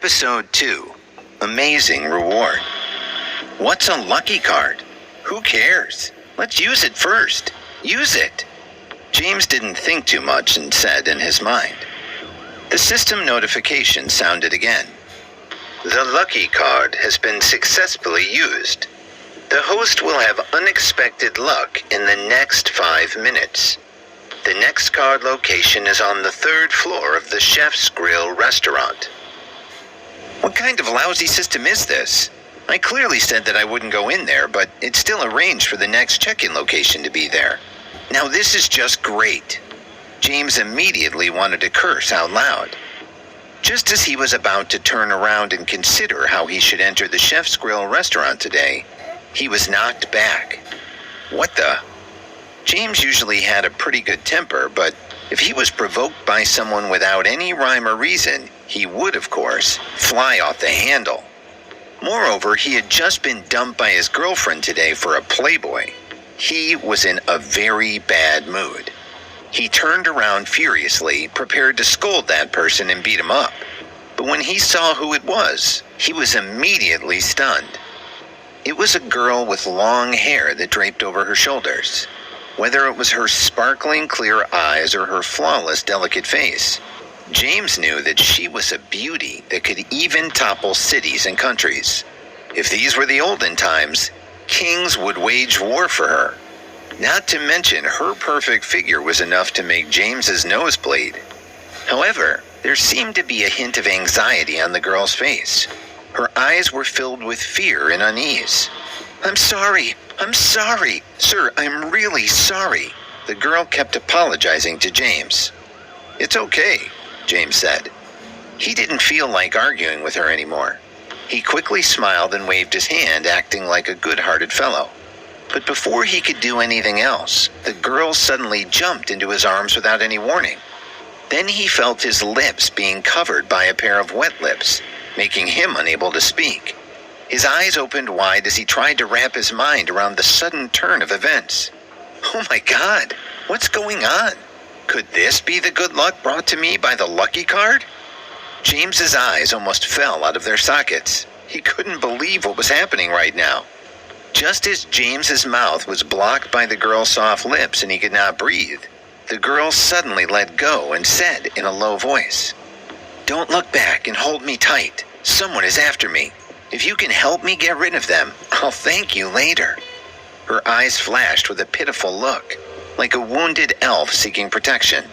Episode 2. Amazing Reward. What's a lucky card? Who cares? Let's use it first. Use it. James didn't think too much and said in his mind. The system notification sounded again. The lucky card has been successfully used. The host will have unexpected luck in the next 5 minutes. The next card location is on the 3rd floor of the Chef's Grill restaurant. What kind of lousy system is this? I clearly said that I wouldn't go in there, but it still arranged for the next check-in location to be there. Now this is just great. James immediately wanted to curse out loud. Just as he was about to turn around and consider how he should enter the Chef's Grill restaurant today, he was knocked back. What the? James usually had a pretty good temper, but if he was provoked by someone without any rhyme or reason, he would, of course, fly off the handle. Moreover, he had just been dumped by his girlfriend today for a playboy. He was in a very bad mood. He turned around furiously, prepared to scold that person and beat him up. But when he saw who it was, he was immediately stunned. It was a girl with long hair that draped over her shoulders. Whether it was her sparkling clear eyes or her flawless delicate face, James knew that she was a beauty that could even topple cities and countries. If these were the olden times, kings would wage war for her. Not to mention her perfect figure was enough to make James's nose bleed. However, there seemed to be a hint of anxiety on the girl's face. Her eyes were filled with fear and unease. I'm sorry. Sir, I'm really sorry. The girl kept apologizing to James. It's okay, James said. He didn't feel like arguing with her anymore. He quickly smiled and waved his hand, acting like a good-hearted fellow. But before he could do anything else, the girl suddenly jumped into his arms without any warning. Then he felt his lips being covered by a pair of wet lips, making him unable to speak. His eyes opened wide as he tried to wrap his mind around the sudden turn of events. Oh my God, what's going on? Could this be the good luck brought to me by the lucky card? James's eyes almost fell out of their sockets. He couldn't believe what was happening right now. Just as James's mouth was blocked by the girl's soft lips and he could not breathe, the girl suddenly let go and said in a low voice, "Don't look back and hold me tight. Someone is after me. If you can help me get rid of them, I'll thank you later." Her eyes flashed with a pitiful look, like a wounded elf seeking protection.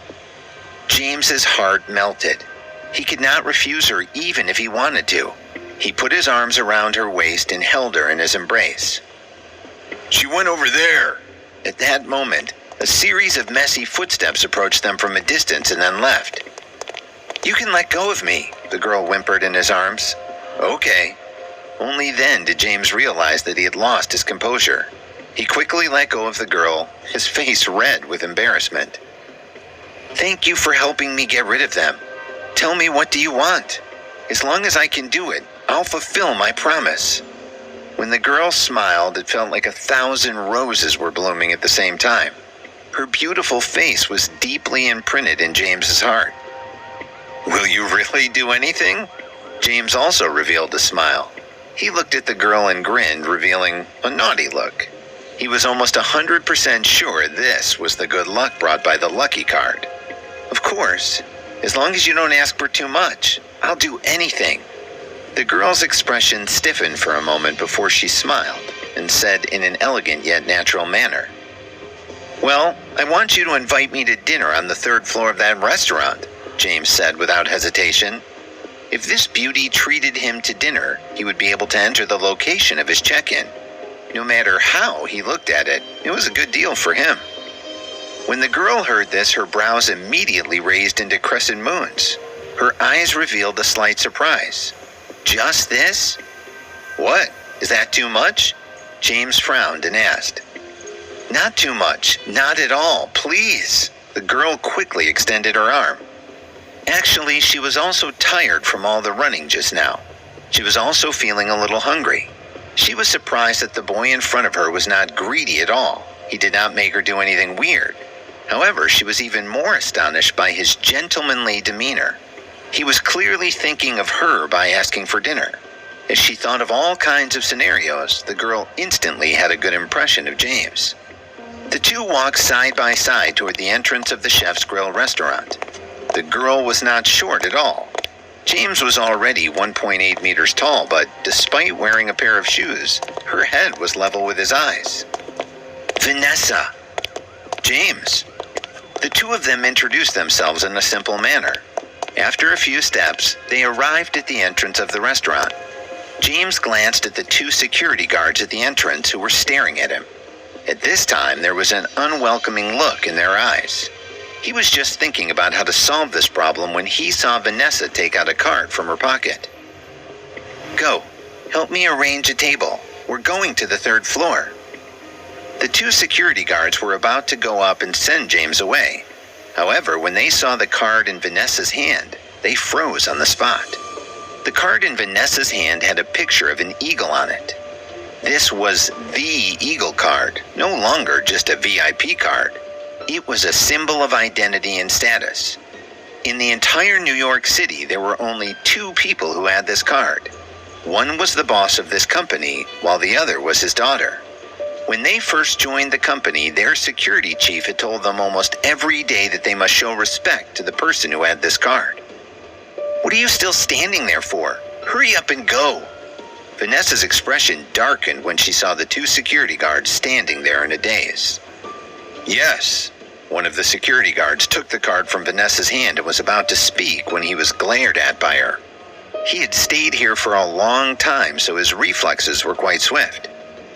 James's heart melted. He could not refuse her even if he wanted to. He put his arms around her waist and held her in his embrace. She went over there. At that moment, a series of messy footsteps approached them from a distance and then left. You can let go of me, the girl whimpered in his arms. Okay. Only then did James realize that he had lost his composure. He quickly let go of the girl, his face red with embarrassment. Thank you for helping me get rid of them. Tell me, what do you want? As long as I can do it, I'll fulfill my promise. When the girl smiled, it felt like 1,000 roses were blooming at the same time. Her beautiful face was deeply imprinted in James's heart. Will you really do anything? James also revealed a smile. He looked at the girl and grinned, revealing a naughty look. He was almost 100% sure this was the good luck brought by the lucky card. Of course, as long as you don't ask for too much, I'll do anything. The girl's expression stiffened for a moment before she smiled and said in an elegant yet natural manner, Well, I want you to invite me to dinner on the 3rd floor of that restaurant, James said without hesitation. If this beauty treated him to dinner, he would be able to enter the location of his check-in. No matter how he looked at it, it was a good deal for him. When the girl heard this, her brows immediately raised into crescent moons. Her eyes revealed a slight surprise. Just this? What? Is that too much? James frowned and asked. Not too much. Not at all. Please. The girl quickly extended her arm. Actually, she was also tired from all the running just now. She was also feeling a little hungry. She was surprised that the boy in front of her was not greedy at all. He did not make her do anything weird. However, she was even more astonished by his gentlemanly demeanor. He was clearly thinking of her by asking for dinner. As she thought of all kinds of scenarios, the girl instantly had a good impression of James. The two walked side by side toward the entrance of the Chef's Grill restaurant. The girl was not short at all. James was already 1.8 meters tall, but despite wearing a pair of shoes, her head was level with his eyes. Vanessa. James. The two of them introduced themselves in a simple manner. After a few steps, they arrived at the entrance of the restaurant. James glanced at the two security guards at the entrance who were staring at him. At this time, there was an unwelcoming look in their eyes. He was just thinking about how to solve this problem when he saw Vanessa take out a card from her pocket. Go, help me arrange a table. We're going to the 3rd floor. The two security guards were about to go up and send James away. However, when they saw the card in Vanessa's hand, they froze on the spot. The card in Vanessa's hand had a picture of an eagle on it. This was the Eagle card, no longer just a VIP card. It was a symbol of identity and status. In the entire New York City, there were only 2 people who had this card. One was the boss of this company, while the other was his daughter. When they first joined the company, their security chief had told them almost every day that they must show respect to the person who had this card. What are you still standing there for? Hurry up and go. Vanessa's expression darkened when she saw the 2 security guards standing there in a daze. Yes. One of the security guards took the card from Vanessa's hand and was about to speak when he was glared at by her. He had stayed here for a long time, so his reflexes were quite swift.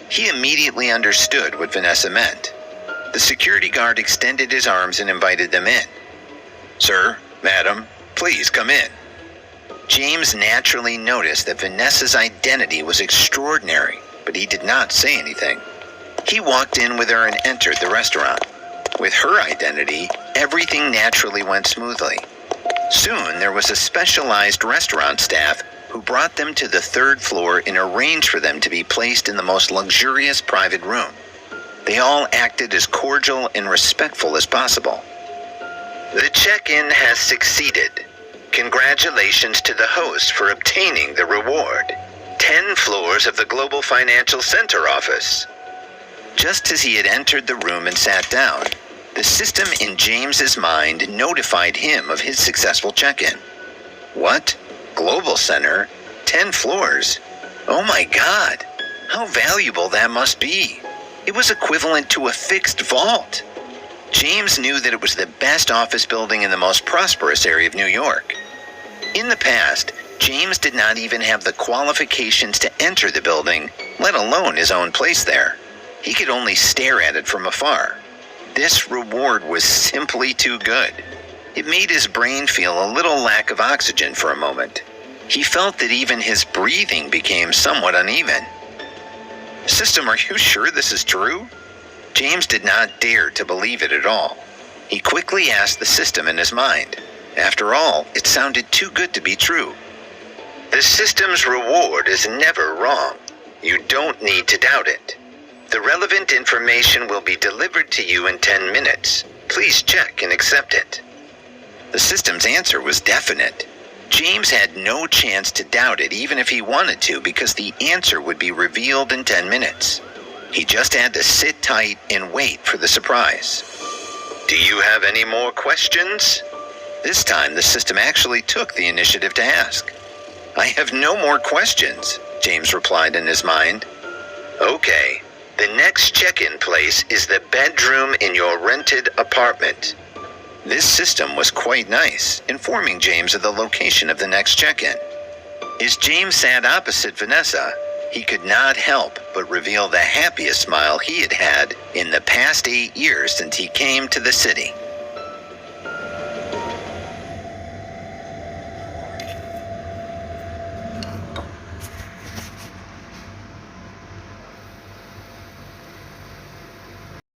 He immediately understood what Vanessa meant. The security guard extended his arms and invited them in. Sir, madam, please come in. James naturally noticed that Vanessa's identity was extraordinary, but he did not say anything. He walked in with her and entered the restaurant. With her identity, everything naturally went smoothly. Soon, there was a specialized restaurant staff who brought them to the 3rd floor and arranged for them to be placed in the most luxurious private room. They all acted as cordial and respectful as possible. The check-in has succeeded. Congratulations to the host for obtaining the reward. 10 floors of the Global Financial Center office. Just as he had entered the room and sat down, the system in James's mind notified him of his successful check-in. What? Global Center? 10 floors? Oh my God! How valuable that must be! It was equivalent to a fixed vault. James knew that it was the best office building in the most prosperous area of New York. In the past, James did not even have the qualifications to enter the building, let alone his own place there. He could only stare at it from afar. This reward was simply too good. It made his brain feel a little lack of oxygen for a moment. He felt that even his breathing became somewhat uneven. System, are you sure this is true? James did not dare to believe it at all. He quickly asked the system in his mind. After all, it sounded too good to be true. The system's reward is never wrong. You don't need to doubt it. The relevant information will be delivered to you in 10 minutes. Please check and accept it. The system's answer was definite. James had no chance to doubt it even if he wanted to, because the answer would be revealed in 10 minutes. He just had to sit tight and wait for the surprise. Do you have any more questions? This time, the system actually took the initiative to ask. I have no more questions, James replied in his mind. Okay. The next check-in place is the bedroom in your rented apartment. This system was quite nice, informing James of the location of the next check-in. As James sat opposite Vanessa, he could not help but reveal the happiest smile he had had in the past 8 years since he came to the city.